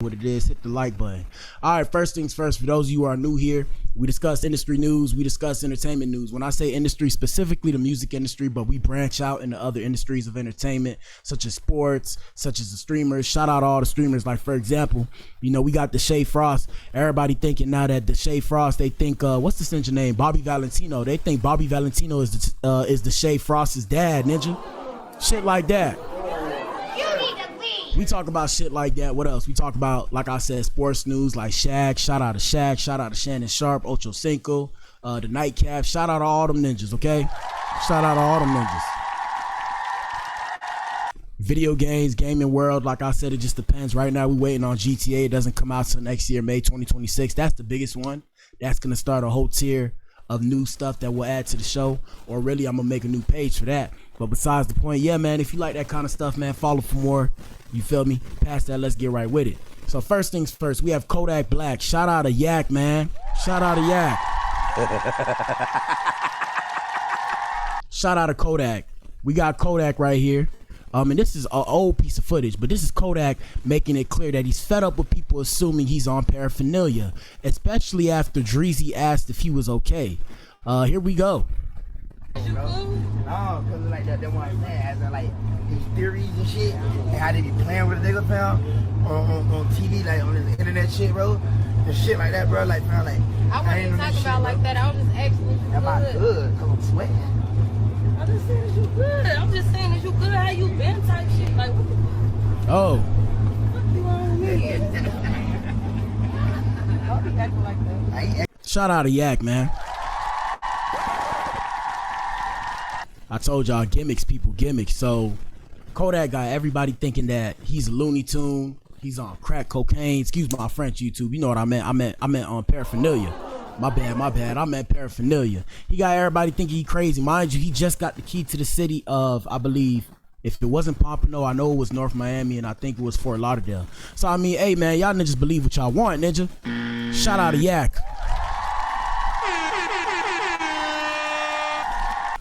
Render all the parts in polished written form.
What it is, hit the like button. All right, first things first, for those of you who are new here, we discuss industry news, we discuss entertainment news. When I say industry, specifically the music industry, but we branch out into other industries of entertainment, such as sports, such as the streamers. Shout out to all the streamers. Like, for example, you know, we got the Shay Frost. Everybody thinking now that the Shay Frost, they think, what's this ninja name? Bobby Valentino. They think Bobby Valentino is the Shay Frost's dad, ninja. Shit like that. We talk about shit like that. What else? We talk about, like I said, sports news like Shaq. Shout out to Shaq. Shout out to Shannon Sharp, Ocho Cinco, the Nightcap. Shout out to all them ninjas, okay? Shout out to all them ninjas. Video games, gaming world, like I said, it just depends. Right now, we're waiting on GTA. It doesn't come out till next year, May 2026. That's the biggest one. That's going to start a whole tier of new stuff that we'll add to the show. Or really, I'm going to make a new page for that. But besides the point, yeah, man, if you like that kind of stuff, man, follow for more. You feel me? Past that, let's get right with it. So first things first, we have Kodak Black. Shout out to Yak, man. Shout out to Yak. Shout out to Kodak. We got Kodak right here. And this is an old piece of footage, but this is Kodak making it clear that he's fed up with people assuming he's on paraphernalia, especially after Dreezy asked if he was okay. Here we go. No, cause like that one as like these theories and shit, and how they be playing with a nigga, fam, on TV, like on the internet shit, bro, and shit like that, bro. Like, fam, like I wasn't talking about like that. I was just asking if you am I good? Cause I'm sweating. I'm just saying that you good. I'm just saying that you good. How you been type shit? Like what the Oh. fuck you on here? Don't be acting like that. Shout out to Yak, man. I told y'all, gimmicks, people, gimmicks. So Kodak got everybody thinking that he's a Looney Tune. He's on crack cocaine. Excuse my French, YouTube. You know what I meant. I meant on paraphernalia. My bad. I meant paraphernalia. He got everybody thinking he crazy. Mind you, he just got the key to the city of, I believe, if it wasn't Pompano, I know it was North Miami, and I think it was Fort Lauderdale. So, I mean, hey, man, y'all niggas believe what y'all want, ninja. Shout out to Yak.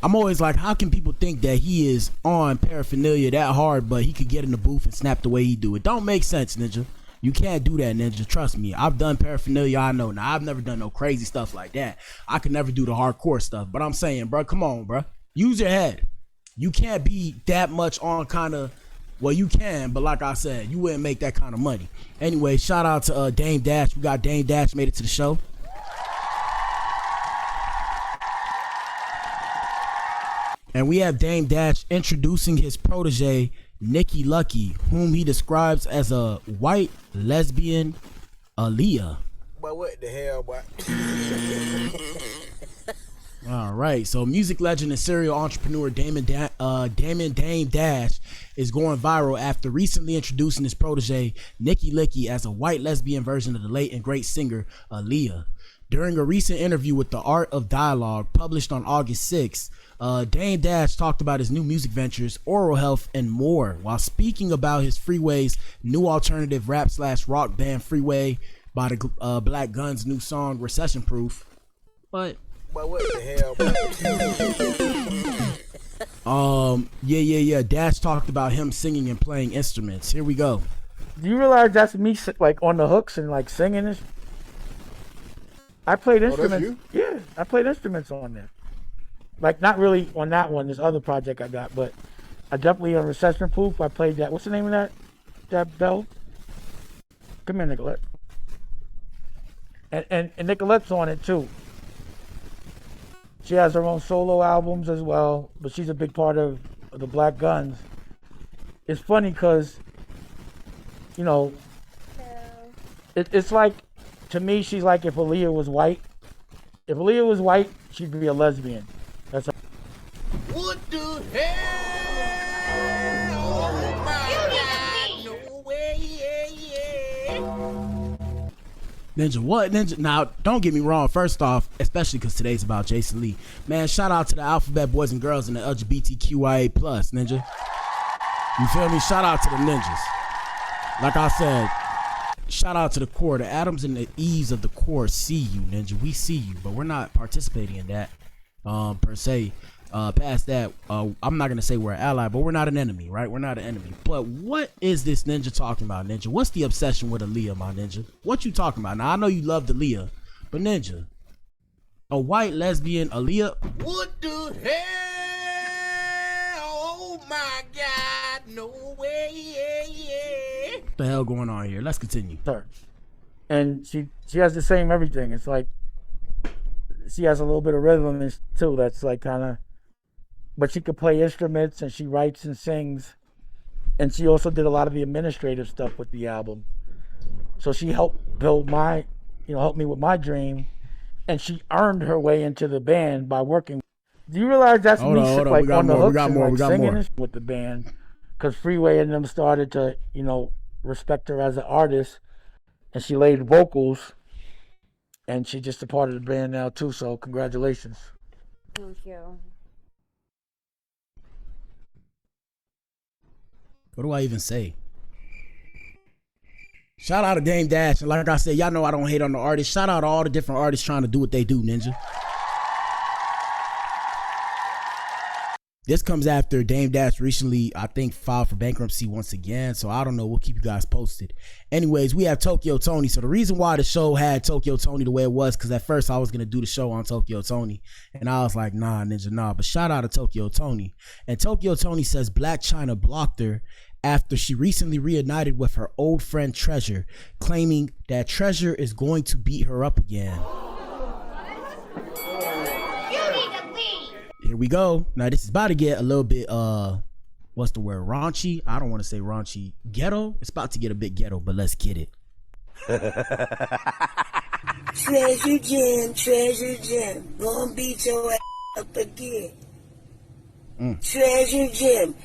I'm always like, how can people think that he is on paraphernalia that hard, but he could get in the booth and snap the way he do it? Don't make sense, ninja. You can't do that, ninja. Trust me. I've done paraphernalia, I know. Now, I've never done no crazy stuff like that. I could never do the hardcore stuff. But I'm saying, bro, come on, bro. Use your head. You can't be that much on kind of, well, you can, but like I said, you wouldn't make that kind of money. Anyway, shout out to Dame Dash. We got Dame Dash made it to the show. And we have Dame Dash introducing his protege, Nikki Lucky, whom he describes as a white lesbian Aaliyah. But what the hell, boy? All right, so music legend and serial entrepreneur Dame Dash is going viral after recently introducing his protege, Nikki Lucky, as a white lesbian version of the late and great singer Aaliyah. During a recent interview with The Art of Dialogue, published on August 6th, Dame Dash talked about his new music ventures, oral health, and more, while speaking about his Freeway's new alternative rap/rock band Freeway by the Black Gun's new song Recession Proof. But what the hell, bro? Yeah. Dash talked about him singing and playing instruments. Here we go. Do you realize that's me like on the hooks and like singing this? I played instruments. Yeah, I played instruments on there. Like, not really on that one, this other project I got, but I definitely on Recession Proof, I played that. What's the name of that bell? Come here, Nicolette. And Nicolette's on it too. She has her own solo albums as well, but she's a big part of the Black Guns. It's funny because, you know, it's like, to me, she's like if Aaliyah was white. If Aaliyah was white, she'd be a lesbian. That's What the hell? Oh my God! No way! Ninja, what? Ninja, now, don't get me wrong. First off, especially because today's about Jason Lee. Man, shout out to the alphabet boys and girls and the LGBTQIA+, Ninja. You feel me? Shout out to the ninjas. Like I said, shout out to the core. The atoms and the E's of the core see you, Ninja. We see you, but we're not participating in that per se. Past that, I'm not gonna say we're an ally, but we're not an enemy, right? We're not an enemy. But what is this ninja talking about, Ninja? What's the obsession with Aaliyah, my ninja? What you talking about? Now I know you love Aaliyah, but Ninja, a white lesbian Aaliyah. What the hell? Oh my God, no way. What the hell going on here? Let's continue. And she has the same everything. It's like she has a little bit of rhythm in too. That's like kind of, but she could play instruments and she writes and sings, and she also did a lot of the administrative stuff with the album. So she helped build my, helped me with my dream, and she earned her way into the band by working. Do you realize that's hold me on. like on the hooks and like singing more. with the band? Because Freeway and them started to, respect her as an artist, and she laid vocals, and she's just a part of the band now too. So congratulations. Thank you. What do I even say? Shout out to Dame Dash. And like I said, y'all know I don't hate on the artists. Shout out to all the different artists trying to do what they do, Ninja. This comes after Dame Dash recently, I think, filed for bankruptcy once again. So I don't know. We'll keep you guys posted. Anyways, we have Tokyo Tony. So the reason why the show had Tokyo Tony the way it was, because at first I was going to do the show on Tokyo Tony. And I was like, nah, Ninja, nah. But shout out to Tokyo Tony. And Tokyo Tony says Blac Chyna blocked her after she recently reunited with her old friend Treasure, claiming that Treasure is going to beat her up again. Here we go. Now this is about to get a little bit what's the word, raunchy? I don't want to say raunchy. Ghetto? It's about to get a bit ghetto, but let's get it. Treasure Jam, gonna beat your ass up again. Treasure Jam,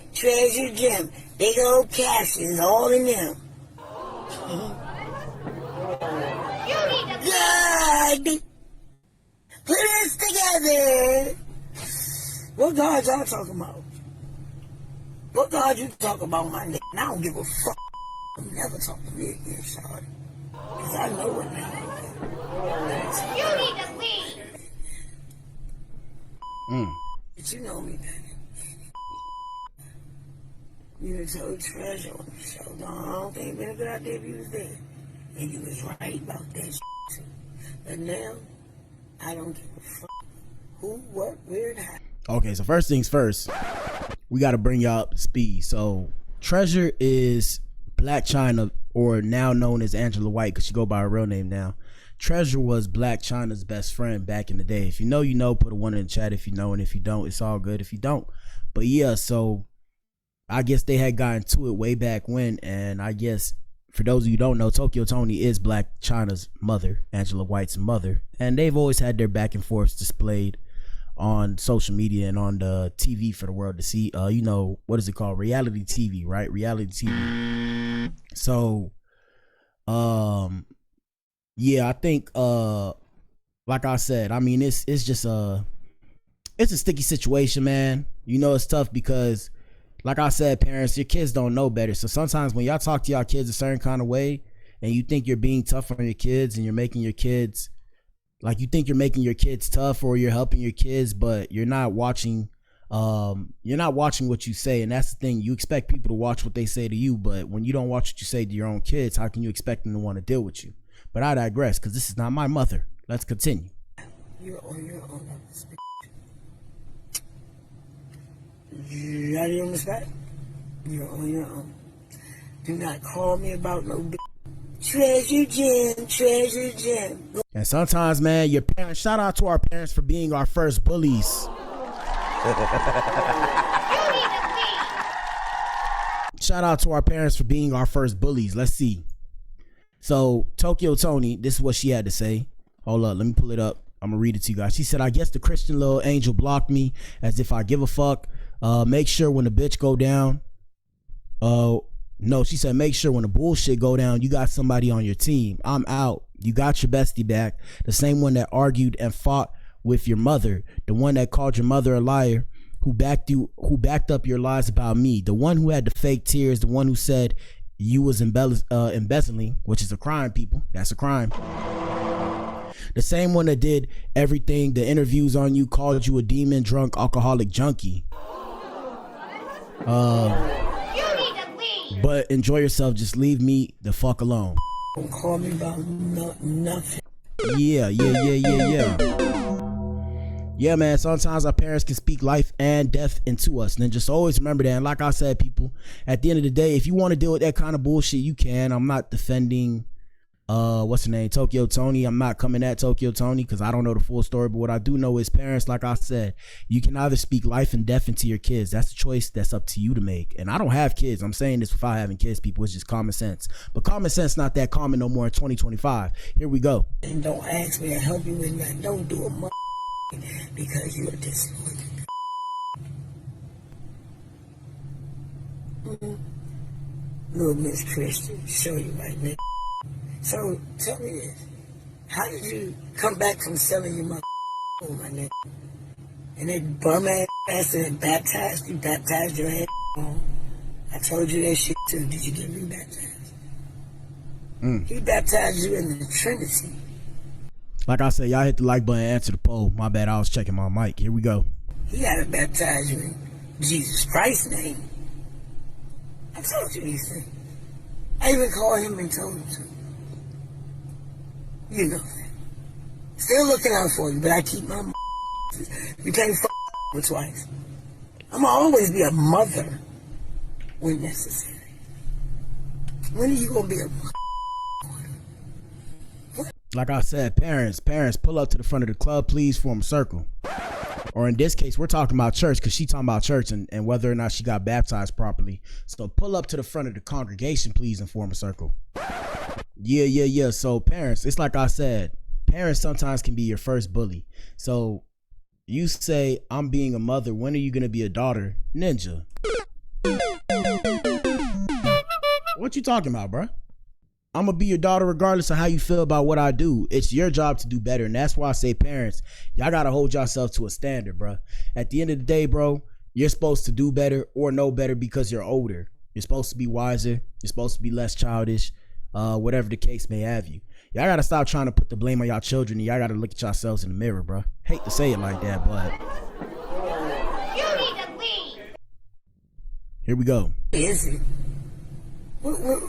big old Cassius, all in them. God, put us together. What God y'all talking about? What God you talking about, my nigga? I don't give a fuck. You'll never talk to me again, shawty. Cause I know what now. You need to leave. But you know me, baby. You done told Treasure on the show. No, I don't think it'd been a good idea if you was there. And you was right about that shit too. But now, I don't give a fuck. Who, what, where, and how. Okay, so first things first, we got to bring y'all up to speed. So Treasure is Blac Chyna, or now known as Angela White, because she go by her real name now. Treasure was Blac Chyna's best friend back in the day. If you know, you know. Put a 1 in the chat if you know, and if you don't, it's all good if you don't. But yeah, so I guess they had gotten to it way back when, and I guess for those of you who don't know, Tokyo Tony is Blac Chyna's mother, Angela White's mother, and they've always had their back and forth displayed on social media and on the TV for the world to see. What is it called? Reality TV, right? Reality TV. So, yeah, I think, like I said, I mean, it's just it's a sticky situation, man. It's tough because, like I said, parents, your kids don't know better. So sometimes when y'all talk to y'all kids a certain kind of way, and you think you're being tough on your kids, and you're making your kids, like, you think you're making your kids tough or you're helping your kids, but you're not watching what you say. And that's the thing. You expect people to watch what they say to you, but when you don't watch what you say to your own kids, how can you expect them to want to deal with you? But I digress, because this is not my mother. Let's continue. You're on your own. You ready on the spot? You're on your own. Do not call me about no Treasure Jam. And sometimes, man, your parents, shout out to our parents for being our first bullies. Shout out to our parents for being our first bullies. Let's see. So Tokyo Tony, this is what she had to say. Hold up, let me pull it up. I'm gonna read it to you guys. She said, I guess the Christian little angel blocked me as if I give a fuck. Make sure when the bitch go down. No, she said, make sure when the bullshit go down, you got somebody on your team. I'm out. You got your bestie back. The same one that argued and fought with your mother. The one that called your mother a liar. Who backed up your lies about me. The one who had the fake tears. The one who said you was embezzling, which is a crime, people. That's a crime. The same one that did everything, the interviews on you, called you a demon, drunk, alcoholic, junkie. But enjoy yourself. Just leave me the fuck alone. Don't call me about nothing. Yeah. Yeah, man, sometimes our parents can speak life and death into us. And then just always remember that. And like I said, people, at the end of the day, if you want to deal with that kind of bullshit, you can. I'm not defending, what's her name, Tokyo Tony. I'm not coming at Tokyo Tony because I don't know the full story. But what I do know is parents, like I said, you can either speak life and death into your kids. That's a choice that's up to you to make. And I don't have kids. I'm saying this without having kids, people. It's just common sense. But common sense not that common no more in 2025. Here we go. And don't ask me to help you with that. Don't do a because you're disloyal. Little Miss Christian, show you right now. So tell me this: how did you come back from selling your mother, my nigga? And that bum ass that baptized you, baptized your ass. I told you that shit too. Did you get rebaptized? He baptized you in the Trinity. Like I said, y'all hit the like button and answer the poll. My bad, I was checking my mic. Here we go. He had to baptize you in Jesus Christ's name. I told you these things. I even called him and told him to. You know that. Still looking out for you, but I keep my You can't with twice. I'm gonna always be a mother when necessary. When are you gonna be a mother? Like I said, parents, pull up to the front of the club, please form a circle. Or in this case, we're talking about church because she talking about church and whether or not she got baptized properly. So pull up to the front of the congregation, please, and form a circle. Yeah. So parents, it's like I said, parents sometimes can be your first bully. So you say, I'm being a mother. When are you going to be a daughter? Ninja. What you talking about, bro? I'm gonna be your daughter regardless of how you feel about what I do. It's your job to do better. And that's why I say, parents, y'all gotta hold yourself to a standard, bro. At the end of the day, bro, you're supposed to do better or know better because you're older. You're supposed to be wiser. You're supposed to be less childish, whatever the case may have you. Y'all gotta stop trying to put the blame on y'all children, and y'all gotta look at yourselves in the mirror, bro. Hate to say it like that, but You need to leave. Here we go. Is it? What?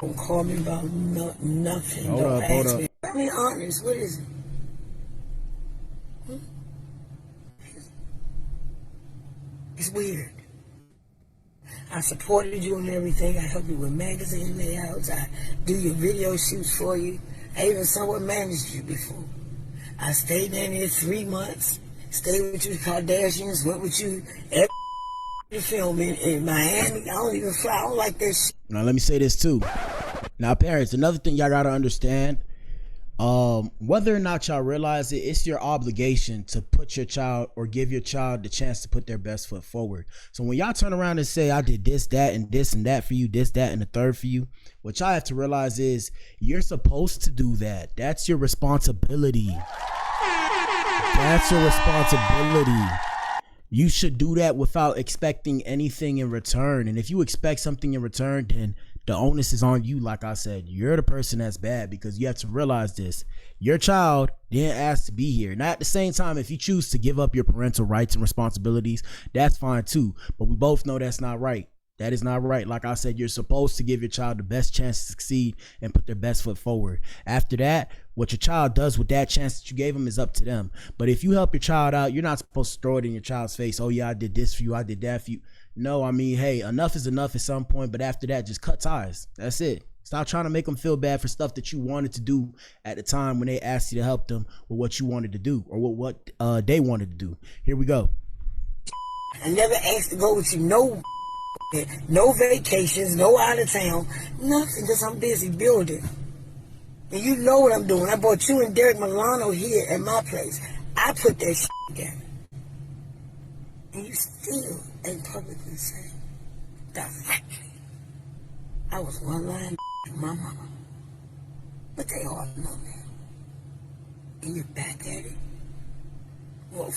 Don't call me about nothing. Hold Don't up. ask me. I mean, honest, what is it? It's weird. I supported you and everything. I helped you with magazine layouts. I do your video shoots for you. I even somewhat managed you before. I stayed down there 3 months. Stayed with you, Kardashians. Went with you every film in Miami. I don't even fly. I don't like that shit. Now let me say this too. Now parents, another thing y'all gotta understand, whether or not y'all realize it, it's your obligation to put your child or give your child the chance to put their best foot forward. So when y'all turn around and say, I did this, that, and this and that for you, this, that, and the third for you, what y'all have to realize is you're supposed to do that. That's your responsibility. That's your responsibility. You should do that without expecting anything in return. And if you expect something in return, then the onus is on you. Like I said, you're the person that's bad, because you have to realize this. Your child didn't ask to be here. Now, at the same time, if you choose to give up your parental rights and responsibilities, that's fine too. But we both know that's not right. That is not right. Like I said, you're supposed to give your child the best chance to succeed and put their best foot forward. After that, what your child does with that chance that you gave them is up to them. But if you help your child out, you're not supposed to throw it in your child's face. Oh yeah, I did this for you. I did that for you. No, I mean, hey, enough is enough at some point. But after that, just cut ties. That's it. Stop trying to make them feel bad for stuff that you wanted to do at the time when they asked you to help them with what you wanted to do or what they wanted to do. Here we go. I never asked to go with you. No vacations, no out of town, nothing, because I'm busy building. And you know what I'm doing. I brought you and Derek Milano here at my place. I put that shit together. And you still ain't publicly saying directly. I was one line to my mama. But they all know now. And you're back at it. Well,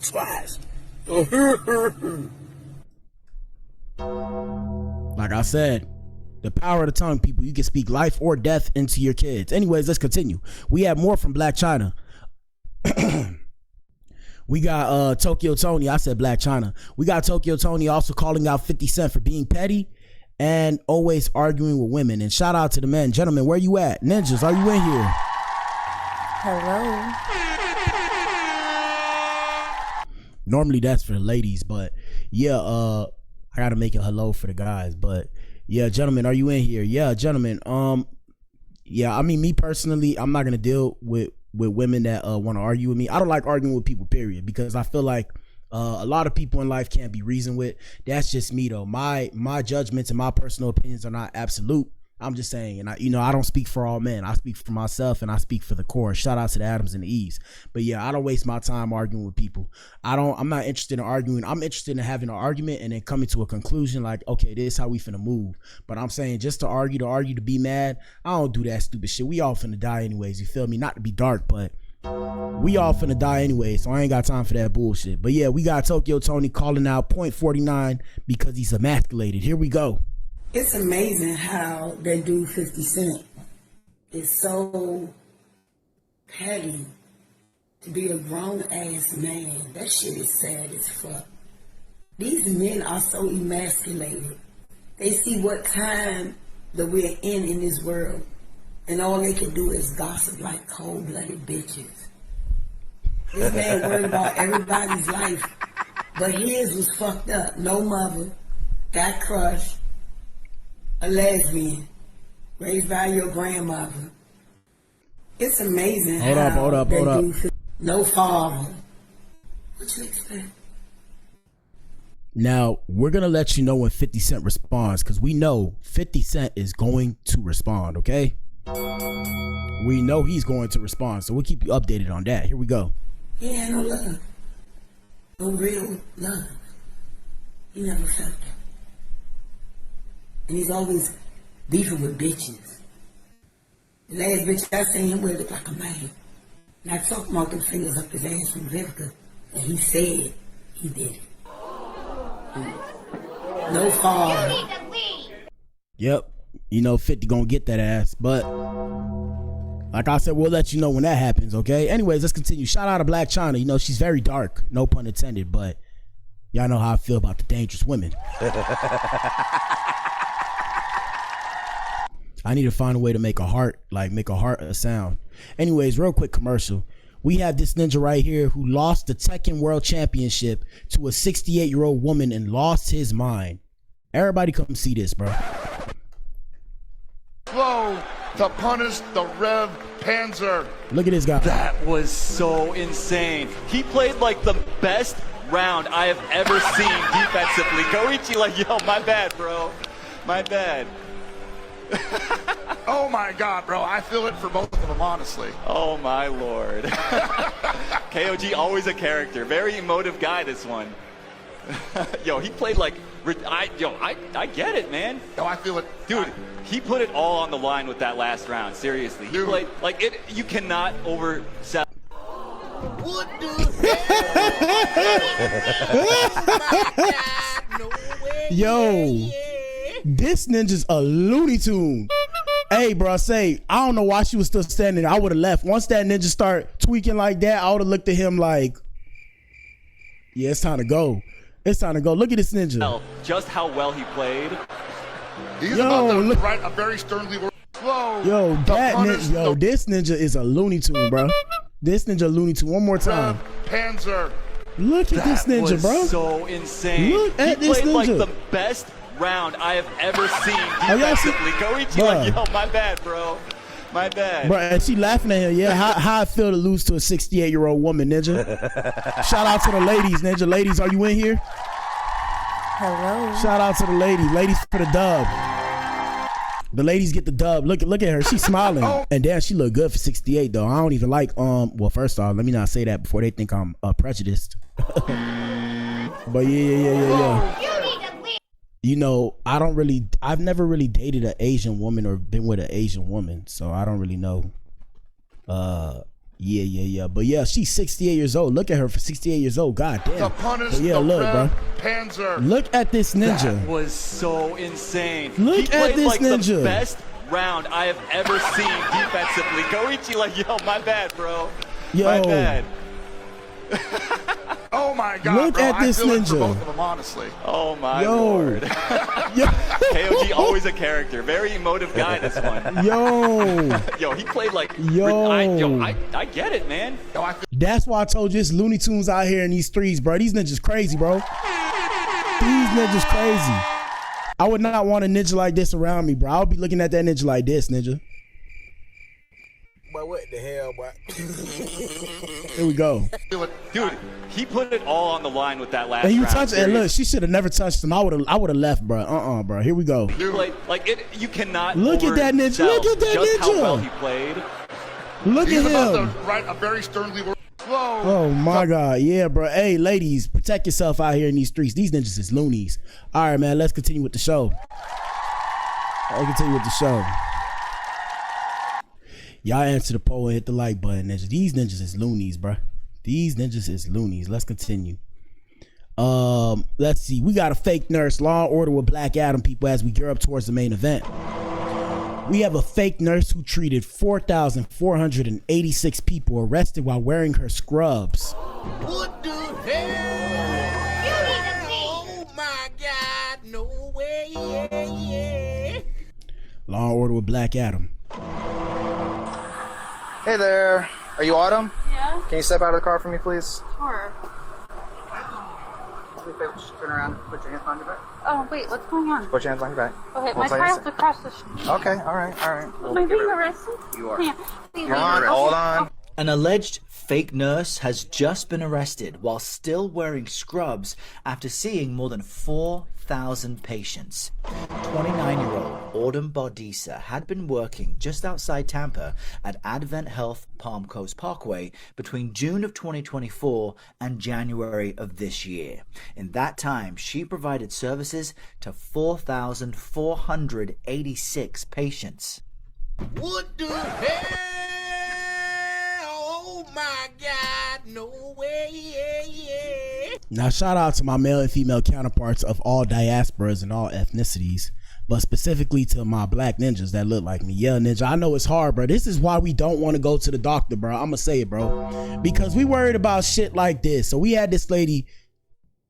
twice. Like I said, The power of the tongue, people. You can speak life or death into your kids. Anyways, let's continue. We have more from Blac Chyna. We got Tokyo Tony. I said Blac Chyna. We got Tokyo Tony also calling out 50 Cent for being petty and always arguing with women. And shout out to the men. Gentlemen, where you at? Ninjas, are you in here? Hello. Normally that's for the ladies, but yeah, I gotta make it hello for the guys. But yeah, gentlemen, are you in here? Yeah, gentlemen. Yeah, I mean, me personally, I'm not gonna deal with women that want to argue with me. I don't like arguing with people, period, because I feel like a lot of people in life can't be reasoned with. That's just me though. My judgments and my personal opinions are not absolute. I'm just saying, and I don't speak for all men. I speak for myself and I speak for the core. Shout out to the Adams and the Eves. But yeah, I don't waste my time arguing with people. I'm not interested in arguing. I'm interested in having an argument and then coming to a conclusion like, okay, this is how we finna move. But I'm saying just to argue, to be mad, I don't do that stupid shit. We all finna die anyways, you feel me? Not to be dark, but we all finna die anyway, so I ain't got time for that bullshit. But yeah, we got Tokyo Tony calling out .49 because he's emasculated. Here we go. It's amazing how that dude 50 Cent is so petty to be a grown-ass man. That shit is sad as fuck. These men are so emasculated. They see what time that we're in this world, and all they can do is gossip like cold-blooded bitches. This man worried about everybody's life, but his was fucked up. No mother, got crushed, a lesbian, raised by your grandmother. It's amazing. Hold up. No father. What you expect? Now, we're going to let you know when 50 Cent responds, because we know 50 Cent is going to respond, okay? We know he's going to respond, so we'll keep you updated on that. Here we go. He had no love. No real love. He never felt it. And he's always beefing with bitches. The last bitch I seen him with looked like a man. And I talked about them fingers up his ass from Vivica, and he said he did it. No father. Yep. 50 gonna get that ass, but like I said, we'll let you know when that happens, okay? Anyways, let's continue. Shout out to Blac Chyna. She's very dark, no pun intended, but y'all know how I feel about the dangerous women. I need to find a way to make a heart a sound. Anyways, real quick commercial. We have this ninja right here who lost the Tekken World Championship to a 68-year-old woman and lost his mind. Everybody come see this, bro. Flow to punish the Rev Panzer. Look at this guy. That was so insane. He played like the best round I have ever seen defensively. Goichi like, yo, my bad, bro. My bad. Oh my God, bro. I feel it for both of them, honestly. Oh my Lord. KOG, always a character. Very emotive guy, this one. Yo, he played like, I get it, man. No, I feel it. Dude, he put it all on the line with that last round, seriously. He played, like, it. You cannot oversell. What do Yo, this ninja's a Looney Tune. Hey, bro, I don't know why she was still standing there. I would have left. Once that ninja start tweaking like that, I would have looked at him like, yeah, it's time to go. It's time to go. Look at this ninja. Just how well he played. He's about to write a very sternly word. Yo, this ninja is a Looney Tune, bro. This ninja Looney Tune. One more time. Panzer. Look at this ninja, bro. So insane. Look at this ninja. He played like the best round I have ever seen defensively. Goichi like, yo, my bad, bro. My bad. Bro, and she laughing at him. Yeah, how I feel to lose to a 68-year-old woman, ninja. Shout out to the ladies, ninja. Ladies, are you in here? Hello. Shout out to the ladies. Ladies for the dub. The ladies get the dub. Look at her. She's smiling. And damn, she look good for 68 though. I don't even like well, first off, let me not say that before they think I'm prejudiced. But yeah. I've never really dated an Asian woman or been with an Asian woman, so I don't really know Yeah. But yeah, she's 68 years old. Look at her for 68 years old. God damn. The punish, But yeah, the look, bro. Rev Panzer. Look at this ninja. That was so insane. Look he at played this like ninja. the best round I have ever seen defensively. Koichi, like, yo, my bad, bro. Yo. My bad. Oh my God, Look bro. at this I feel it for ninja. both of them, honestly. Oh my Yo. lord. Yo. KOG always a character. Very emotive guy, this one. Yo. Yo, he played like... Yo. I get it, man. Yo, I feel That's why I told you it's Looney Tunes out here in these streets, bro. These ninjas crazy, bro. These ninjas crazy. I would not want a ninja like this around me, bro. I would be looking at that ninja like this, ninja. But what the hell, boy? Here we go. Dude, he put it all on the line with that last And you round. touch and look, she should have never touched him. I would have left, bro. Bro. Here we go. Like it, you cannot Look at that ninja. oversell Look at that just how ninja. well he played. Look he's at about him. to write a very sternly worded slow. Oh my God. Yeah, bro. Hey, ladies, protect yourself out here in these streets. These ninjas is loonies. All right, man. Let's continue with the show. Y'all answer the poll and hit the like button, ninja. These ninjas is loonies, bro. These ninjas is loonies. Let's continue. Let's see. We got a fake nurse. Law and Order with Black Adam, people, as we gear up towards the main event. We have a fake nurse who treated 4,486 people arrested while wearing her scrubs. What the hell? Oh my God, no way, yeah. Law and Order with Black Adam. Hey there. Are you Autumn? Yeah, Can you step out of the car for me, please? sure. Turn around. Put your hands behind your back. Oh, wait, what's going on? Put your hands behind your back. Okay, We'll my tell you car's in a across the street. sec. Okay, all right. Am I being arrested? You are. Yeah, please, Hold on, okay. hold on. An alleged fake nurse has just been arrested while still wearing scrubs after seeing more than 4,000 patients. 29-year-old Autumn Bardisa had been working just outside Tampa at Advent Health Palm Coast Parkway between June of 2024 and January of this year. In that time, she provided services to 4,486 patients. What the hell? Oh my God, no way, yeah. Now, shout out to my male and female counterparts of all diasporas and all ethnicities, but specifically to my black ninjas that look like me. Yeah, ninja, I know it's hard, bro. This is why we don't want to go to the doctor, bro. I'm gonna say it, bro, because we worried about shit like this. So we had this lady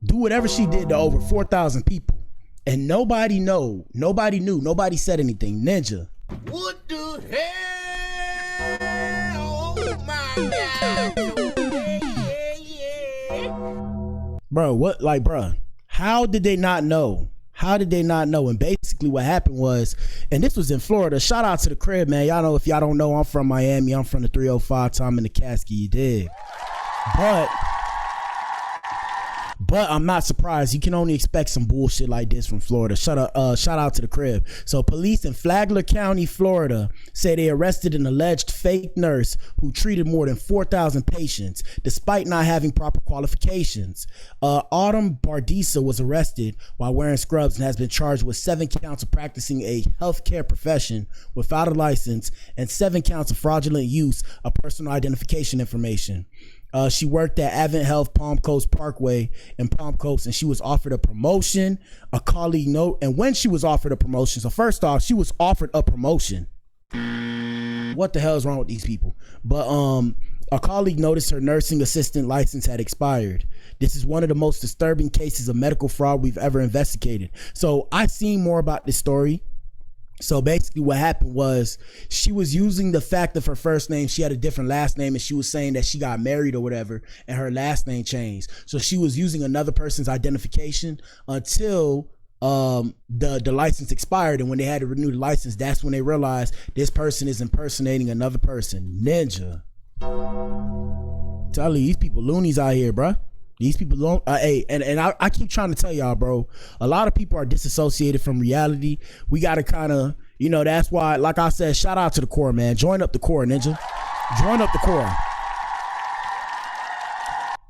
do whatever she did to over 4,000 people, and nobody knew, nobody said anything. Ninja. What the hell? Oh my God, no way, yeah. Bro, what, like, bro, how did they not know? And basically what happened was, and this was in Florida. Shout out to the crib, man. Y'all know, if y'all don't know, I'm from Miami. I'm from the 305 time in the casket, you dig? But I'm not surprised. You can only expect some bullshit like this from Florida. Shout out to the crib. So police in Flagler County, Florida, say they arrested an alleged fake nurse who treated more than 4,000 patients despite not having proper qualifications. Autumn Bardisa was arrested while wearing scrubs and has been charged with 7 counts of practicing a healthcare profession without a license and 7 counts of fraudulent use of personal identification information. She worked at Advent Health Palm Coast Parkway in Palm Coast, and she was offered a promotion. A colleague note, and when she was offered a promotion, so first off, she was offered a promotion. What the hell is wrong with these people? But a colleague noticed her nursing assistant license had expired. This is one of the most disturbing cases of medical fraud we've ever investigated. So I've seen more about this story. So basically what happened was she was using the fact of her first name. She had a different last name, and she was saying that she got married or whatever, and her last name changed. So she was using another person's identification until the license expired. And when they had to renew the license, that's when they realized this person is impersonating another person. Ninja. Tell you, these people loonies out here, bruh. These people don't, hey, and I keep trying to tell y'all, bro, a lot of people are disassociated from reality. We got to kind of, you know, that's why, like I said, shout out to the core, man. Join up the core, ninja. Join up the core.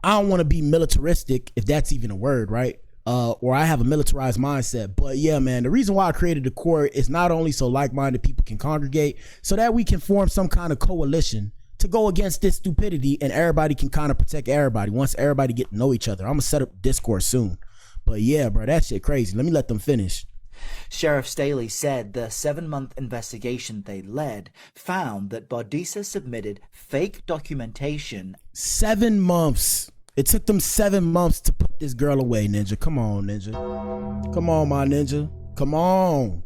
I don't want to be militaristic, if that's even a word, right? Or I have a militarized mindset. But yeah, man, the reason why I created the core is not only so like-minded people can congregate, so that we can form some kind of coalition to go against this stupidity, and everybody can kind of protect everybody once everybody get to know each other. I'm gonna set up Discord soon. But yeah, bro, that shit crazy. Let me let them finish. Sheriff Staley said the 7-month investigation they led found that Bardisa submitted fake documentation. 7 months. It took them 7 months to put this girl away, Ninja. Come on, Ninja. Come on, my Ninja. Come on.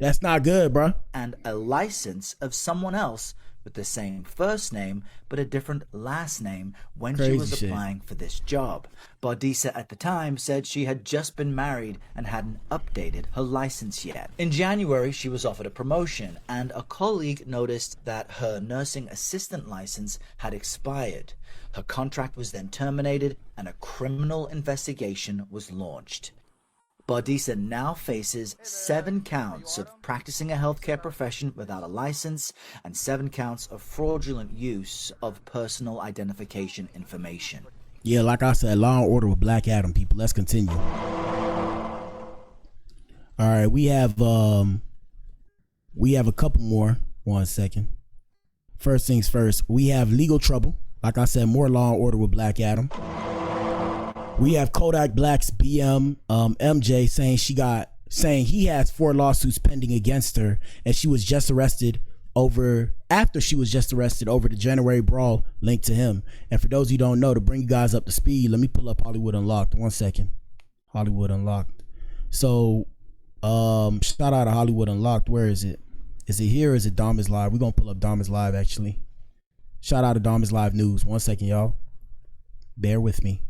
That's not good, bro. And a license of someone else with the same first name but a different last name when she was applying for this job. Bardisa at the time said she had just been married and hadn't updated her license yet. In January, she was offered a promotion, and a colleague noticed that her nursing assistant license had expired. Her contract was then terminated and a criminal investigation was launched. Bardisa now faces 7 counts of practicing a healthcare profession without a license and 7 counts of fraudulent use of personal identification information. Yeah, like I said, Law and Order with Black Adam, people. Let's continue. All right, we have a couple more. 1 second. First things first, we have legal trouble. Like I said, more Law and Order with Black Adam. We have Kodak Black's BM MJ saying he has 4 lawsuits pending against her, and she was just arrested over the January brawl linked to him. And for those who don't know, to bring you guys up to speed, let me pull up Hollywood Unlocked. 1 second. Hollywood Unlocked. So shout out to Hollywood Unlocked. Where is it? Is it here or is it Dom is Live? We're gonna pull up Dom is Live actually. Shout out to Dom is Live News. 1 second, y'all. Bear with me.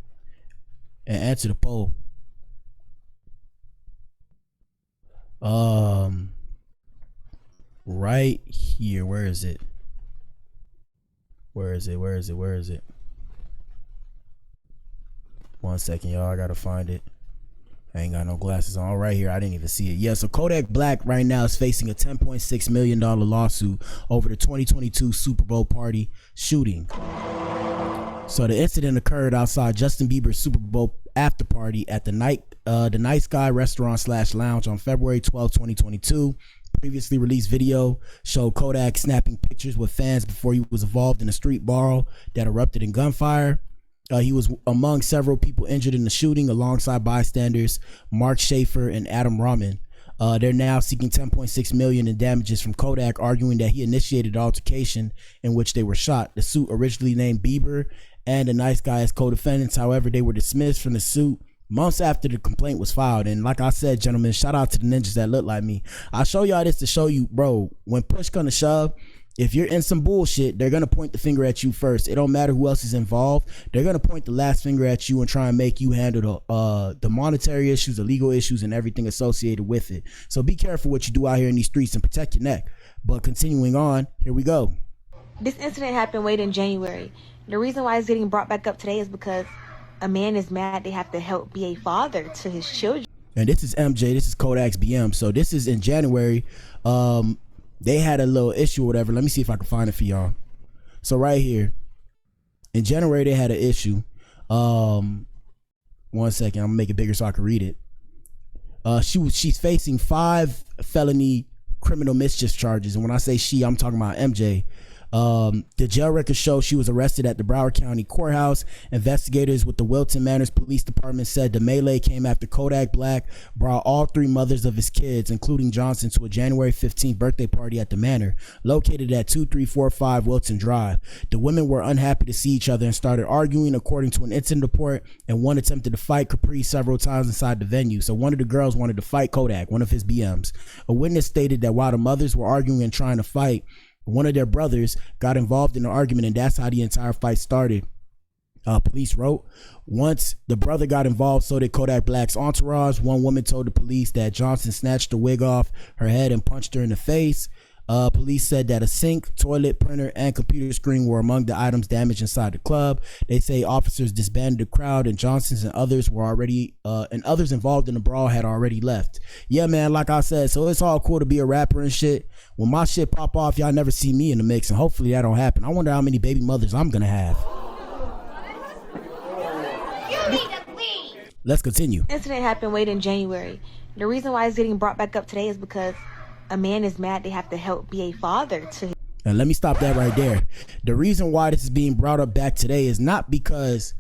And answer the poll. Right here. Where is it? Where is it? 1 second, y'all. I gotta find it. I ain't got no glasses on. Right here. I didn't even see it. Yeah, so Kodak Black right now is facing a $10.6 million lawsuit over the 2022 Super Bowl party shooting. So the incident occurred outside Justin Bieber's Super Bowl after party at the Night Sky Restaurant / Lounge on February 12, 2022. Previously released video showed Kodak snapping pictures with fans before he was involved in a street brawl that erupted in gunfire. He was among several people injured in the shooting alongside bystanders Mark Schaefer and Adam Rahman. They're now seeking $10.6 million in damages from Kodak, arguing that he initiated the altercation in which they were shot. The suit originally named Bieber and the Nice Guy as co-defendants. However, they were dismissed from the suit months after the complaint was filed. And like I said, gentlemen, shout out to the ninjas that look like me. I'll show y'all this to show you, bro, when push gonna shove, if you're in some bullshit, they're gonna point the finger at you first. It don't matter who else is involved. They're gonna point the last finger at you and try and make you handle the monetary issues, the legal issues, and everything associated with it. So be careful what you do out here in these streets and protect your neck. But continuing on, here we go. This incident happened late in January. The reason why it's getting brought back up today is because a man is mad they have to help be a father to his children. And this is MJ, this is Kodak's BM. So this is in January. They had a little issue or whatever. Let me see if I can find it for y'all. So right here, in January they had an issue. 1 second, I'm gonna make it bigger so I can read it. She's facing 5 felony criminal mischief charges, and when I say she, I'm talking about MJ. The jail records show she was arrested at the Broward County Courthouse. Investigators with the Wilton Manors Police Department said the melee came after Kodak Black brought all 3 mothers of his kids, including Johnson, to a January 15th birthday party at the Manor, located at 2345 Wilton Drive. The women were unhappy to see each other and started arguing, according to an incident report, and one attempted to fight Capri several times inside the venue. So one of the girls wanted to fight Kodak, one of his BMs. A witness stated that while the mothers were arguing and trying to fight, one of their brothers got involved in the argument, and that's how the entire fight started. Police wrote, once the brother got involved, so did Kodak Black's entourage. One woman told the police that Johnson snatched the wig off her head and punched her in the face. Police said that a sink, toilet, printer, and computer screen were among the items damaged inside the club. They say officers disbanded the crowd, and Johnson's and others involved in the brawl had already left. Yeah, man, like I said, so it's all cool to be a rapper and shit. When my shit pop off, y'all never see me in the mix, and hopefully that don't happen. I wonder how many baby mothers I'm gonna have. Let's continue. Incident happened late in January. The reason why it's getting brought back up today is because a man is mad they have to help be a father to his... And let me stop that right there. The reason why this is being brought up back today is not because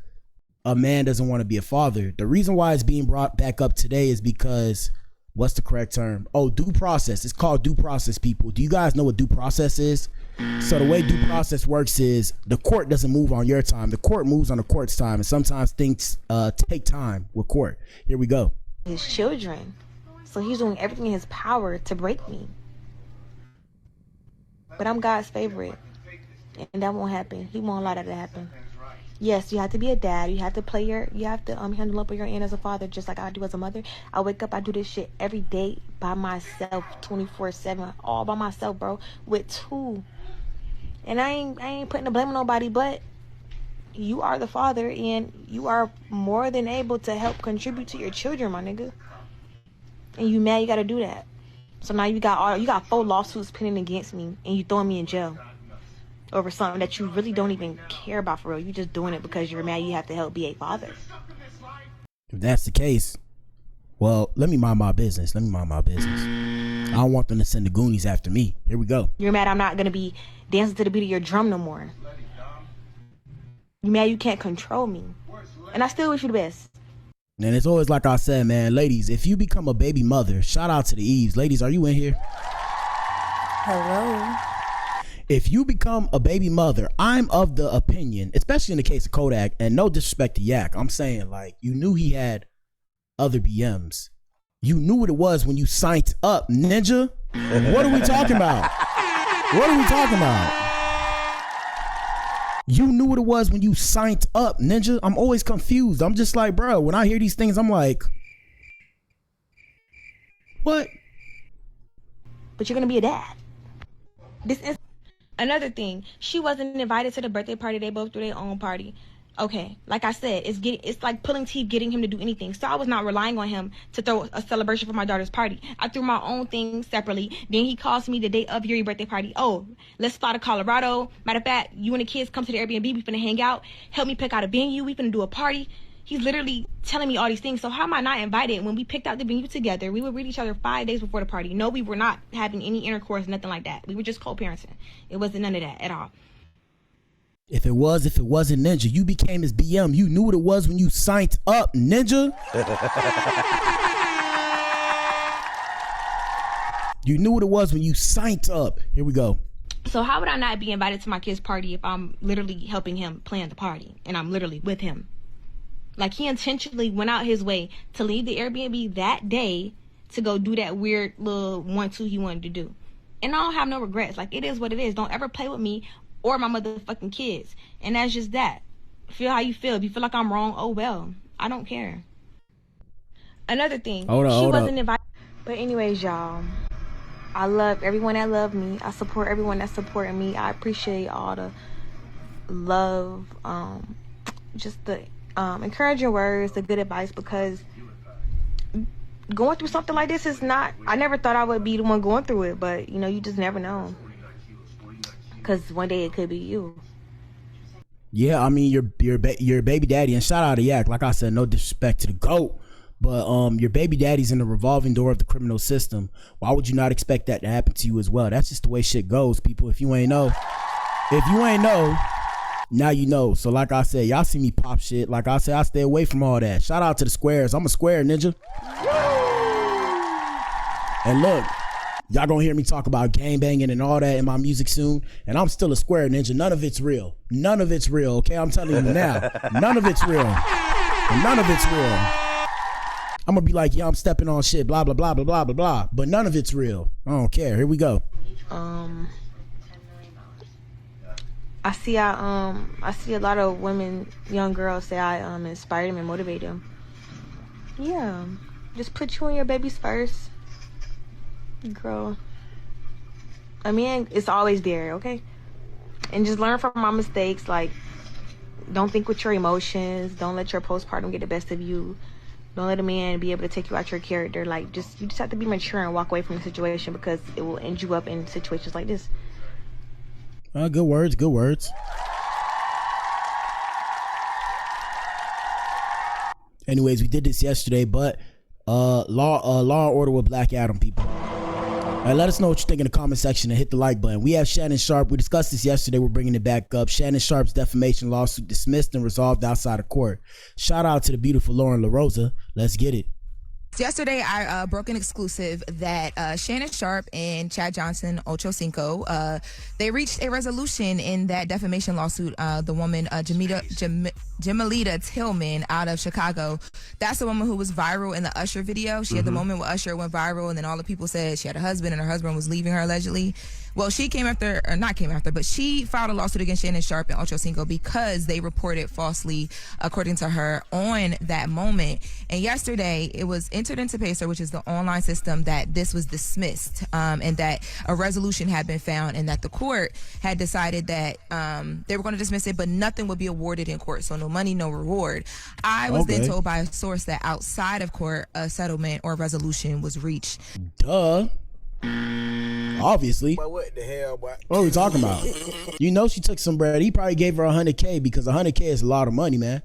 a man doesn't want to be a father. The reason why it's being brought back up today is because, what's the correct term? Oh, due process. It's called due process, people. Do you guys know what due process is? So the way due process works is the court doesn't move on your time. The court moves on the court's time. And sometimes things take time with court. Here we go. His children. So he's doing everything in his power to break me. But I'm God's favorite. And that won't happen. He won't allow that to happen. Yes, you have to be a dad. You have to handle up with your end as a father, just like I do as a mother. I wake up, I do this shit every day by myself, 24/7, all by myself, bro, with two. And I ain't putting the blame on nobody, but you are the father, and you are more than able to help contribute to your children, my nigga. And you mad you gotta do that. So now you got 4 lawsuits pending against me, and you throwing me in jail over something that you really don't even care about for real. You just doing it because you're mad you have to help be a father. If that's the case, well, let me mind my business. I don't want them to send the Goonies after me. Here we go. You're mad I'm not gonna be dancing to the beat of your drum no more. You mad you can't control me. And I still wish you the best. And it's always like I said, man, ladies, if you become a baby mother, shout out to the Eves. Ladies, are you in here? Hello. If you become a baby mother, I'm of the opinion, especially in the case of Kodak, and no disrespect to Yak, I'm saying, like, you knew he had other BMs. You knew what it was when you signed up, ninja. What are we talking about? You knew what it was when you signed up, ninja. I'm always confused. I'm just like, bro, when I hear these things, I'm like, what? But you're gonna be a dad. This is another thing. She wasn't invited to the birthday party. They both threw their own party. Okay, like I said, it's like pulling teeth getting him to do anything. So I was not relying on him to throw a celebration for my daughter's party. I threw my own thing separately. Then he calls me the day of your birthday party. Oh, let's fly to Colorado. Matter of fact, you and the kids come to the Airbnb. We finna hang out. Help me pick out a venue. We finna do a party. He's literally telling me all these things. So how am I not invited? When we picked out the venue together, we would read each other 5 days before the party. No, we were not having any intercourse, nothing like that. We were just co-parenting. It wasn't none of that at all. If it wasn't ninja, you became his BM. You knew what it was when you signed up, ninja. You knew what it was when you signed up. Here we go. So how would I not be invited to my kid's party if I'm literally helping him plan the party and I'm literally with him? Like, he intentionally went out his way to leave the Airbnb that day to go do that weird little 1-2 he wanted to do. And I don't have no regrets. Like, it is what it is. Don't ever play with me or my motherfucking kids. And that's just that. Feel how you feel. If you feel like I'm wrong, oh well. I don't care. Another thing. She wasn't invited. But anyways, y'all. I love everyone that loved me. I support everyone that's supporting me. I appreciate all the love. Just the encouraging words, the good advice, because going through something like this is not, I never thought I would be the one going through it, but you know, you just never know. Because one day it could be you. Yeah, I mean, your baby daddy, and shout out to Yak. Like I said, no disrespect to the GOAT, but your baby daddy's in the revolving door of the criminal system. Why would you not expect that to happen to you as well? That's just the way shit goes, people. If you ain't know, now you know. So like I said, y'all see me pop shit. Like I said, I stay away from all that. Shout out to the squares. I'm a square, ninja. And look, y'all gonna hear me talk about gang banging and all that in my music soon. And I'm still a square, ninja. None of it's real. None of it's real, okay? I'm telling you now. None of it's real. None of it's real. I'm gonna be like, yeah, I'm stepping on shit, blah, blah, blah, blah, blah, blah, blah. But none of it's real. I don't care. Here we go. I see a lot of women, young girls say I inspire them and motivate them. Yeah. Just put you and your babies first. Girl. I mean, it's always there, okay? And just learn from my mistakes. Like, don't think with your emotions. Don't let your postpartum get the best of you. Don't let a man be able to take you out your character. Like, you just have to be mature and walk away from the situation, because it will end you up in situations like this. Good words, good words. Anyways, we did this yesterday, but Law and Order with Black Adam, people. Let us know what you think in the comment section and hit the like button. We have Shannon Sharp. We discussed this yesterday. We're bringing it back up. Shannon Sharp's defamation lawsuit dismissed and resolved outside of court. Shout out to the beautiful Lauren LaRosa. Let's get it. Yesterday, I broke an exclusive that Shannon Sharp and Chad Johnson, Ocho Cinco, they reached a resolution in that defamation lawsuit. The woman, Jamalita Tillman out of Chicago, that's the woman who was viral in the Usher video. She had the moment where Usher went viral, and then all the people said she had a husband and her husband was leaving her allegedly. Well, she but she filed a lawsuit against Shannon Sharp and Ocho Cinco because they reported falsely, according to her, on that moment. And yesterday, it was entered into Pacer, which is the online system, that this was dismissed, and that a resolution had been found, and that the court had decided that they were going to dismiss it, but nothing would be awarded in court. So no money, no reward. I was then told by a source that outside of court, a settlement or resolution was reached. Duh. Obviously. But what the hell, boy? What are we talking about? You know she took some bread. He probably gave her $100K because $100K is a lot of money, man.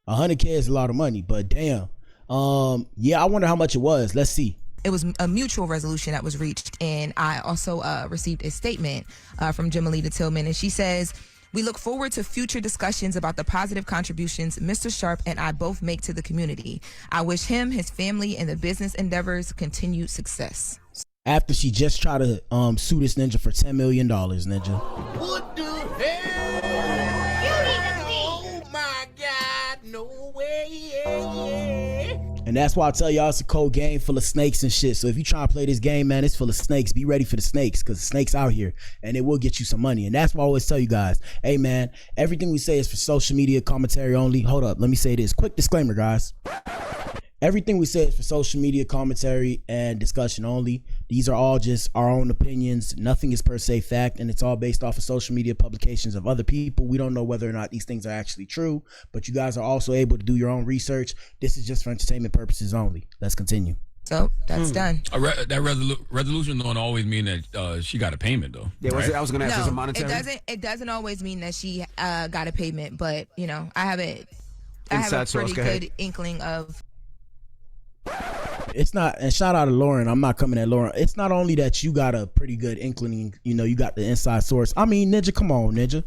$100K is a lot of money, but damn. Yeah, I wonder how much it was. Let's see. It was a mutual resolution that was reached, and I also received a statement from Jamalita Tillman, and she says, "We look forward to future discussions about the positive contributions Mr. Sharp and I both make to the community. I wish him, his family, and the business endeavors continued success." After she just tried to sue this ninja for $10 million, ninja. What the hell? Oh my God, no way. And that's why I tell y'all it's a cold game full of snakes and shit. So if you trying to play this game, man, it's full of snakes. Be ready for the snakes, because the snakes out here and it will get you some money. And that's why I always tell you guys, hey man, everything we say is for social media commentary only. Hold up, let me say this. Quick disclaimer, guys. Everything we say is for social media commentary and discussion only. These are all just our own opinions. Nothing is per se fact, and it's all based off of social media publications of other people. We don't know whether or not these things are actually true, but you guys are also able to do your own research. This is just for entertainment purposes only. Let's continue. So that's done. That resolution don't always mean that she got a payment, though. Yeah, right? I was going to ask, is it monetary? It doesn't always mean that she got a payment, but you know, I have a pretty good inkling of. It's not, and shout out to Lauren. I'm not coming at Lauren. It's not only that you got a pretty good inkling, you know, you got the inside source. I mean, ninja, come on, ninja.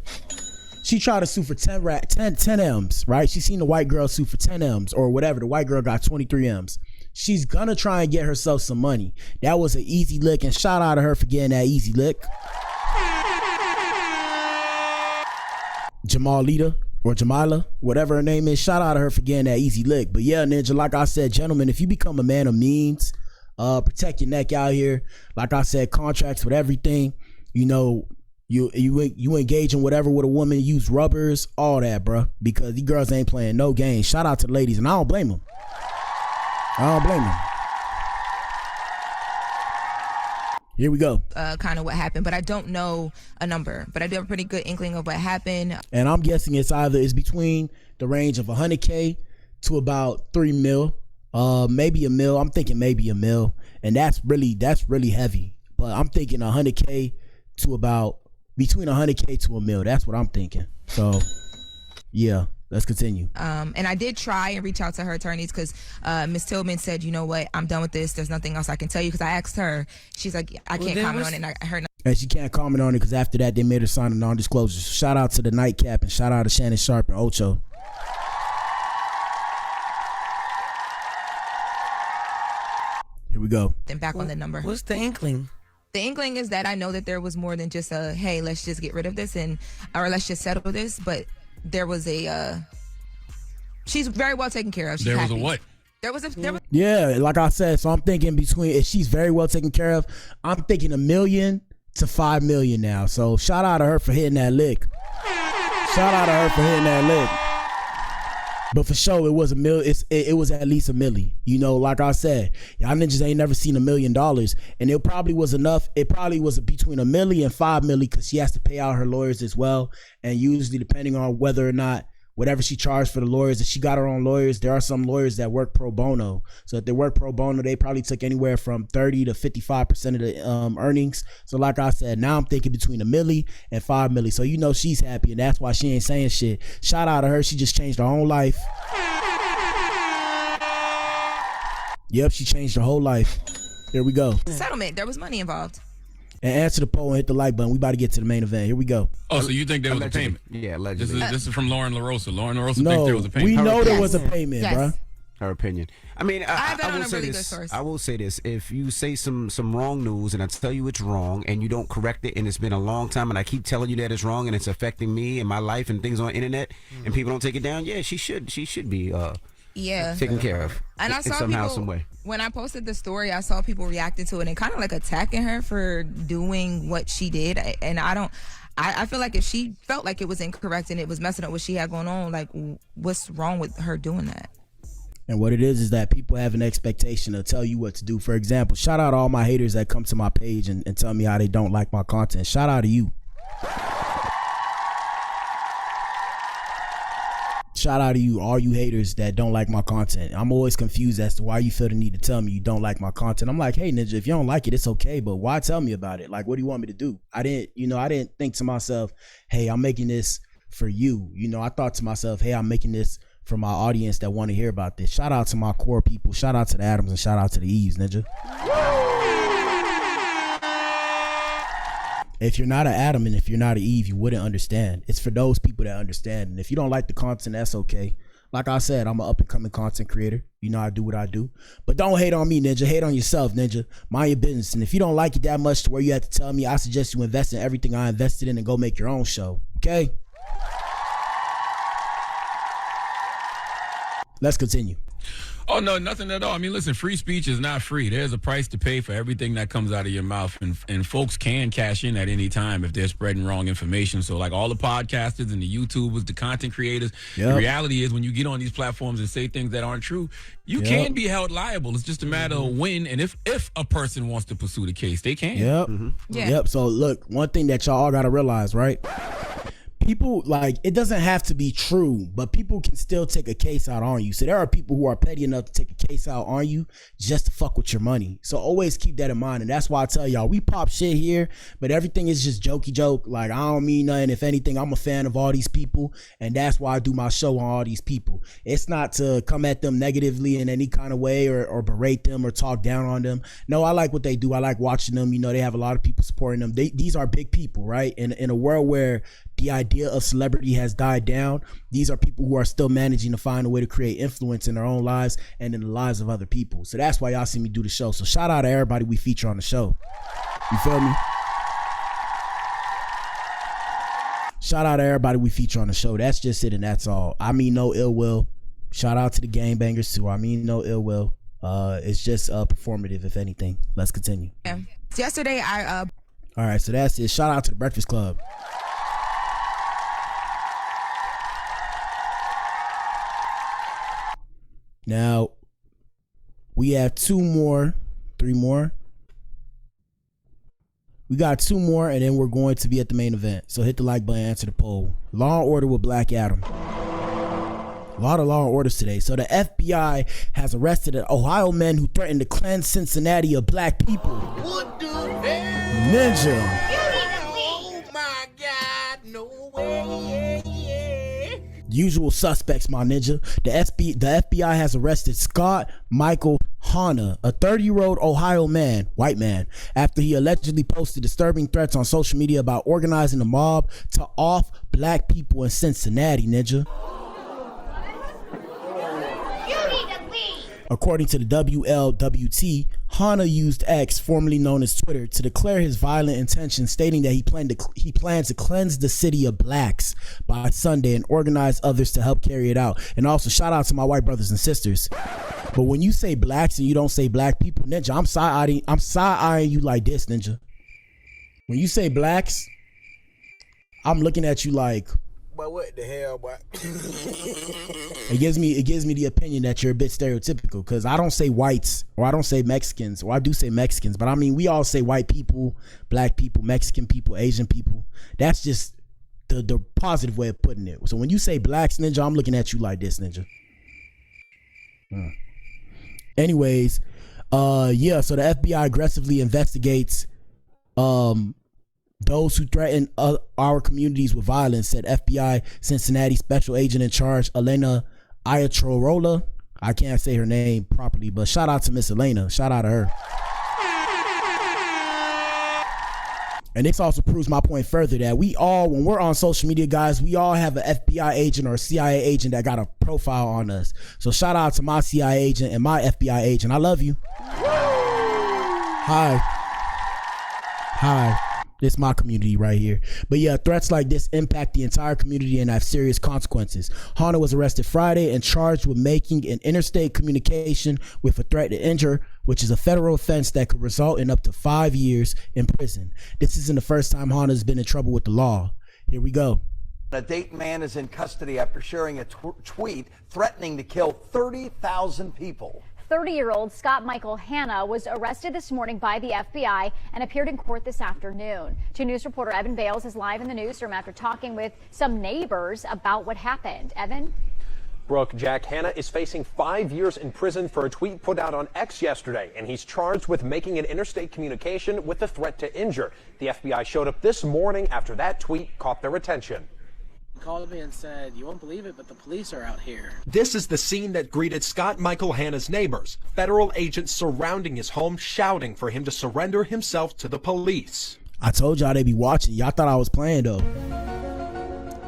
She tried to sue for 10 M's, right? She seen the white girl sue for 10 M's or whatever. The white girl got 23 M's. She's gonna try and get herself some money. That was an easy lick, and shout out to her for getting that easy lick. Jamalita or Jamila, whatever her name is, shout out to her for getting that easy lick. But yeah, ninja, like I said, gentlemen, if you become a man of means, protect your neck out here. Like I said, contracts with everything. You know, you engage in whatever with a woman, use rubbers, all that, bro, because these girls ain't playing no games. Shout out to the ladies, and I don't blame them. Here we go. Kind of what happened, but I don't know a number, but I do have a pretty good inkling of what happened. And I'm guessing it's between the range of 100K to about 3 mil, maybe a mil. I'm thinking maybe a mil, and that's really heavy. But I'm thinking 100K to about between 100K to a mil. That's what I'm thinking. So, yeah. Let's continue. And I did try and reach out to her attorneys because Ms. Tillman said, you know what, I'm done with this. There's nothing else I can tell you, because I asked her. She's like, I can't comment on it. And I heard and she can't comment on it because after that, they made her sign a non-disclosure. So shout out to the Nightcap and shout out to Shannon Sharp and Ocho. Here we go. Then back on the number. What's the inkling? The inkling is that I know that there was more than just a, hey, let's just get rid of this or let's just settle this. But there was she's very well taken care of. She's happy. Was a what? There was. Yeah, like I said, so I'm thinking between, if she's very well taken care of, I'm thinking $1 million to $5 million now. So shout out to her for hitting that lick. But for sure, it was it was at least $1 million. You know, like I said, y'all ninjas ain't never seen $1 million, and it probably was enough. It probably was between $1 million and $5 million because she has to pay out her lawyers as well. And usually, depending on whether or not whatever she charged for the lawyers, if she got her own lawyers, there are some lawyers that work pro bono. So if they work pro bono, they probably took anywhere from 30 to 55% of the earnings. So like I said, now I'm thinking between $1 million and $5 million. So you know she's happy, and that's why she ain't saying shit. Shout out to her. She just changed her own life. Yep, she changed her whole life. Here we go. Settlement. There was money involved. And answer the poll and hit the like button. We about to get to the main event. Here we go. Oh, so you think there was a payment? Yeah, allegedly. This is from Lauren LaRosa. Lauren LaRosa No, thinks there was a payment. we know there was a payment, bruh. Her opinion. I mean, I bet on will a say really good this. source. I will say this: if you say some wrong news, and I tell you it's wrong, and you don't correct it, and it's been a long time, and I keep telling you that it's wrong, and it's affecting me and my life and things on the internet, and people don't take it down, yeah, she should be taken care of. And I in saw somehow, people, some way. when I posted the story, I saw people reacting to it and kind of like attacking her for doing what she did. And I feel like if she felt like it was incorrect and it was messing up what she had going on, like what's wrong with her doing that? And what it is that people have an expectation to tell you what to do. For example, shout out to all my haters that come to my page and tell me how they don't like my content. Shout out to you. Shout out to you, all you haters that don't like my content. I'm always confused as to why you feel the need to tell me you don't like my content. I'm like, hey, Ninja, if you don't like it, it's okay, but why tell me about it? Like, what do you want me to do? I didn't think to myself, hey, I'm making this for you. I thought to myself, hey, I'm making this for my audience that want to hear about this. Shout out to my core people. Shout out to the Adams and shout out to the Eves, Ninja. If you're not an Adam and if you're not an Eve, you wouldn't understand. It's for those people that understand. And if you don't like the content, that's okay. Like I said, I'm an up-and-coming content creator. I do what I do. But don't hate on me, Ninja. Hate on yourself, Ninja. Mind your business. And if you don't like it that much to where you have to tell me, I suggest you invest in everything I invested in and go make your own show. Okay? Let's continue. Oh, no, nothing at all. I mean, listen, free speech is not free. There's a price to pay for everything that comes out of your mouth. And folks can cash in at any time if they're spreading wrong information. So, like all the podcasters and the YouTubers, the content creators, the reality is when you get on these platforms and say things that aren't true, you can be held liable. It's just a matter of when and if a person wants to pursue the case, they can. Yep. So, look, one thing that y'all all got to realize, right? People, like, it doesn't have to be true, but people can still take a case out on you. So there are people who are petty enough to take a case out on you just to fuck with your money. So always keep that in mind. And that's why I tell y'all, we pop shit here, but everything is just jokey joke. Like, I don't mean nothing. If anything, I'm a fan of all these people, and that's why I do my show on all these people. It's not to come at them negatively in any kind of way or berate them or talk down on them. No, I like what they do. I like watching them. They have a lot of people supporting them. These are big people, right? In a world where the idea of celebrity has died down, these are people who are still managing to find a way to create influence in their own lives and in the lives of other people. So that's why y'all see me do the show. So shout out to everybody we feature on the show. You feel me? Shout out to everybody we feature on the show. That's just it, and that's all. I mean no ill will. Shout out to the gang bangers too. I mean no ill will. It's just performative, if anything. Let's continue. Yeah. Yesterday, all right, so that's it. Shout out to the Breakfast Club. Now, we have three more. We got two more, and then we're going to be at the main event. So hit the like button, answer the poll. Law and Order with Black Adam. A lot of law and orders today. So the FBI has arrested an Ohio man who threatened to cleanse Cincinnati of black people. What the hell? Ninja. Oh my God, no way. Usual suspects, my ninja. The FBI has arrested Scott Michael Hanna, a 30-year-old Ohio man, white man, after he allegedly posted disturbing threats on social media about organizing a mob to off black people in Cincinnati, ninja. According to the WLWT, Hanna used X, formerly known as Twitter, to declare his violent intentions, stating that he plans to cleanse the city of blacks by Sunday and organize others to help carry it out. And also, shout out to my white brothers and sisters. But when you say blacks and you don't say black people, Ninja, I'm side-eyeing you like this, Ninja. When you say blacks, I'm looking at you like, But what the hell, boy? It gives me the opinion that you're a bit stereotypical, because I don't say whites, or I don't say Mexicans, or I do say Mexicans, but I mean we all say white people, black people, Mexican people, Asian people. That's just the positive way of putting it. So when you say blacks, Ninja, I'm looking at you like this, Ninja. Anyways, yeah, so the FBI aggressively investigates those who threaten our communities with violence, said FBI Cincinnati Special Agent in Charge Elena Iatrorola. I can't say her name properly, but shout out to Miss Elena. Shout out to her. And this also proves my point further that we all, when we're on social media, guys, we all have an FBI agent or a CIA agent that got a profile on us. So shout out to my CIA agent and my FBI agent. I love you. Hi. This is my community right here. But yeah, threats like this impact the entire community and have serious consequences. Chyna was arrested Friday and charged with making an interstate communication with a threat to injure, which is a federal offense that could result in up to 5 years in prison. This isn't the first time Chyna has been in trouble with the law. Here we go. A Dayton man is in custody after sharing a tweet threatening to kill 30,000 people. 30-year-old Scott Michael Hanna was arrested this morning by the FBI and appeared in court this afternoon. 2 News reporter Evan Bales is live in the newsroom after talking with some neighbors about what happened. Evan? Brooke, Jack Hanna is facing 5 years in prison for a tweet put out on X yesterday, and he's charged with making an interstate communication with a threat to injure. The FBI showed up this morning after that tweet caught their attention. Called me and said, "You won't believe it, but the police are out here." This is the scene that greeted Scott Michael Hanna's neighbors. Federal agents surrounding his home, shouting for him to surrender himself to the police. I told y'all they be watching. Y'all thought I was playing though.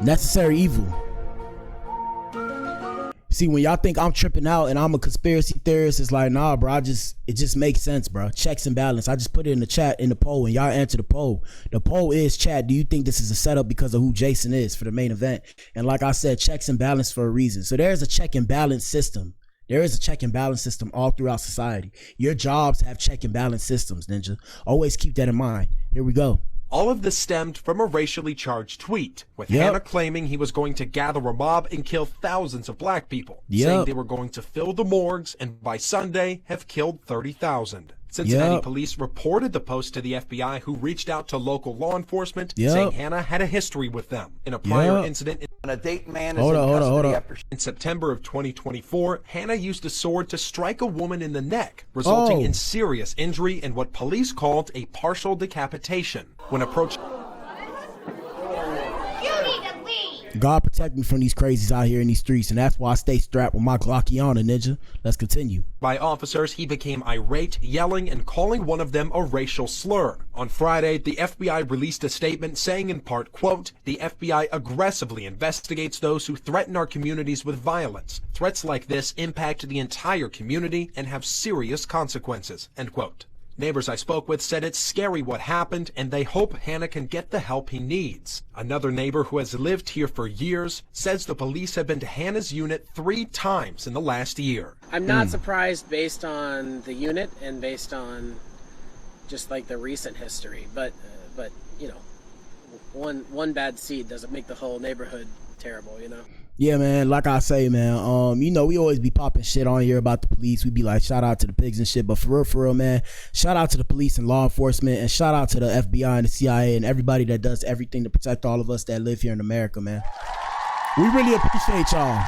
Necessary evil. See, when y'all think I'm tripping out and I'm a conspiracy theorist, it's like, nah, bro, it just makes sense, bro. Checks and balance. I just put it in the chat, in the poll, and y'all answer the poll. The poll is, chat, do you think this is a setup because of who Jason is for the main event? And like I said, checks and balance for a reason. So there's a check and balance system. There is a check and balance system all throughout society. Your jobs have check and balance systems, Ninja. Always keep that in mind. Here we go. All of this stemmed from a racially charged tweet, with Hanna claiming he was going to gather a mob and kill thousands of black people, saying they were going to fill the morgues and by Sunday have killed 30,000. Cincinnati police reported the post to the FBI, who reached out to local law enforcement, saying Hanna had a history with them. In a prior incident, a Dayton man is in custody after... In September of 2024, Hanna used a sword to strike a woman in the neck, resulting in serious injury and what police called a partial decapitation. When approached... God protect me from these crazies out here in these streets, and that's why I stay strapped with my Glocky on, Ninja. Let's continue. By officers, he became irate, yelling and calling one of them a racial slur. On Friday, the FBI released a statement saying in part, quote, "The FBI aggressively investigates those who threaten our communities with violence. Threats like this impact the entire community and have serious consequences," end quote. Neighbors I spoke with said it's scary what happened, and they hope Hanna can get the help he needs. Another neighbor who has lived here for years says the police have been to Hanna's unit 3 times in the last year. I'm not surprised based on the unit and based on just like the recent history, but you know, one bad seed doesn't make the whole neighborhood terrible, you know. Yeah, man, like I say, man, you know, we always be popping shit on here about the police. We be like, shout out to the pigs and shit, but for real, man, shout out to the police and law enforcement, and shout out to the FBI and the CIA and everybody that does everything to protect all of us that live here in America, man. We really appreciate y'all.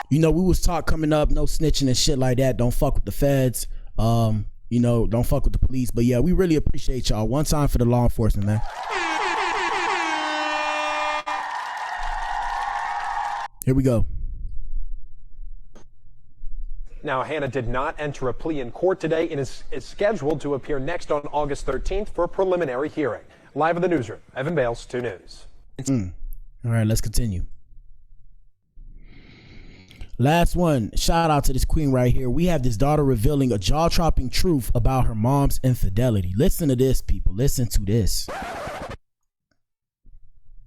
You know, we was taught coming up, no snitching and shit like that. Don't fuck with the feds. You know, don't fuck with the police. But yeah, we really appreciate y'all. One time for the law enforcement, man. Here we go. Now, Hanna did not enter a plea in court today and is scheduled to appear next on August 13th for a preliminary hearing. Live in the newsroom, Evan Bales, 2 News. All right, let's continue. Last one. Shout out to this queen right here. We have this daughter revealing a jaw-dropping truth about her mom's infidelity. Listen to this, people. Listen to this.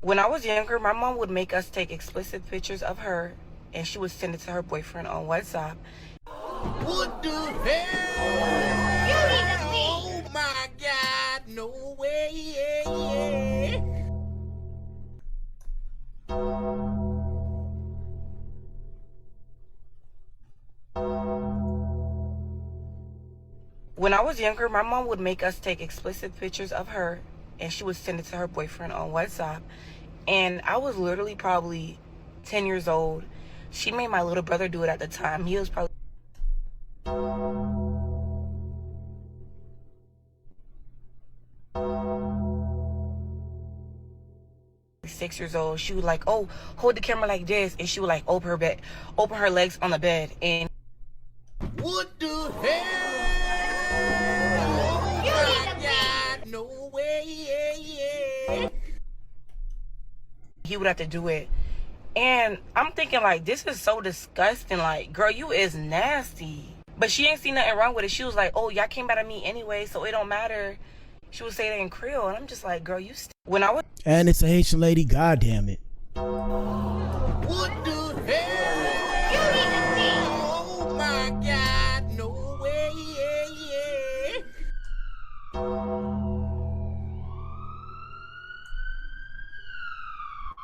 When I was younger, my mom would make us take explicit pictures of her, and she would send it to her boyfriend on WhatsApp. What the hell? You need to leave. Oh my God, no way. When I was younger, my mom would make us take explicit pictures of her, and she would send it to her boyfriend on WhatsApp. And I was literally probably 10 years old. She made my little brother do it at the time. He was probably 6 years old. She would like, oh, hold the camera like this, and she would like open her legs on the bed. And what the hell? Oh my God, no he would have to do it. And I'm thinking, like, this is so disgusting. Like, girl, you is nasty. But she ain't seen nothing wrong with it. She was like, oh, y'all came out of me anyway, so it don't matter. She would say that in Creole, and I'm just like, girl, you when I was... And it's a Haitian lady, goddamn it. What the hell? You need to see. Oh my God, no way,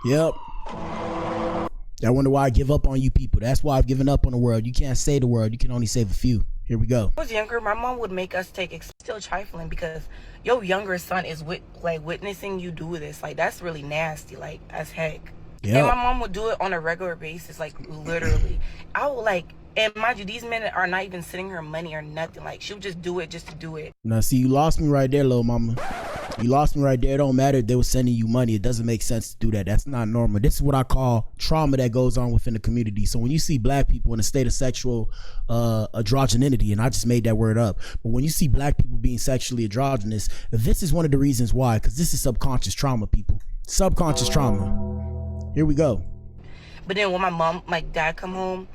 Yep. I wonder why I give up on you people. That's why I've given up on the world. You can't save the world. You can only save a few. Here we go. I was younger, my mom would make us take still trifling because your younger son is witnessing you do this. Like, that's really nasty, like, as heck. Yep. And my mom would do it on a regular basis, like, literally. I would, like, and mind you, these men are not even sending her money or nothing. Like, she would just do it just to do it. Now, see, you lost me right there, little mama. You lost me right there. It don't matter if they were sending you money. It doesn't make sense to do that. That's not normal. This is what I call trauma that goes on within the community. So when you see black people in a state of sexual androgeninity, and I just made that word up, but when you see black people being sexually androgynous, this is one of the reasons why, because this is subconscious trauma, people. Subconscious trauma. Here we go. But then when my dad come home,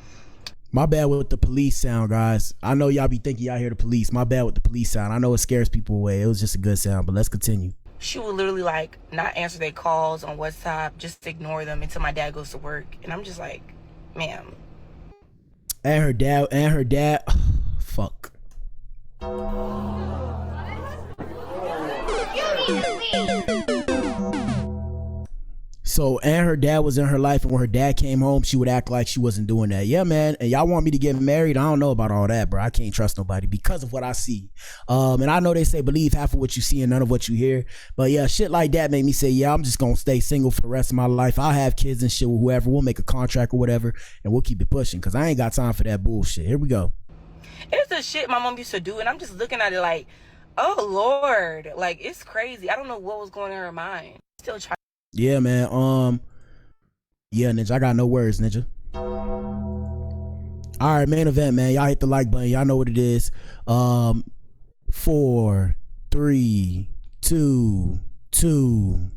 my bad with the police sound, guys. I know y'all be thinking y'all hear the police. My bad with the police sound. I know it scares people away. It was just a good sound, but let's continue. she would literally like not answer their calls on WhatsApp, just ignore them until my dad goes to work. And I'm just like, ma'am. And her dad, fuck. So, and her dad was in her life, and when her dad came home, she would act like she wasn't doing that. Yeah, man. And y'all want me to get married? I don't know about all that, bro. I can't trust nobody because of what I see. And I know they say believe half of what you see and none of what you hear. But yeah, shit like that made me say, yeah, I'm just gonna stay single for the rest of my life. I'll have kids and shit with whoever. We'll make a contract or whatever, and we'll keep it pushing because I ain't got time for that bullshit. Here we go. It's the shit my mom used to do, and I'm just looking at it like, oh Lord, like it's crazy. I don't know what was going in her mind. Still trying. Yeah, man. Yeah, Ninja, I got no words, Ninja. All right, main event, man. Y'all hit the like button. Y'all know what it is. 4, 3, 2, 2.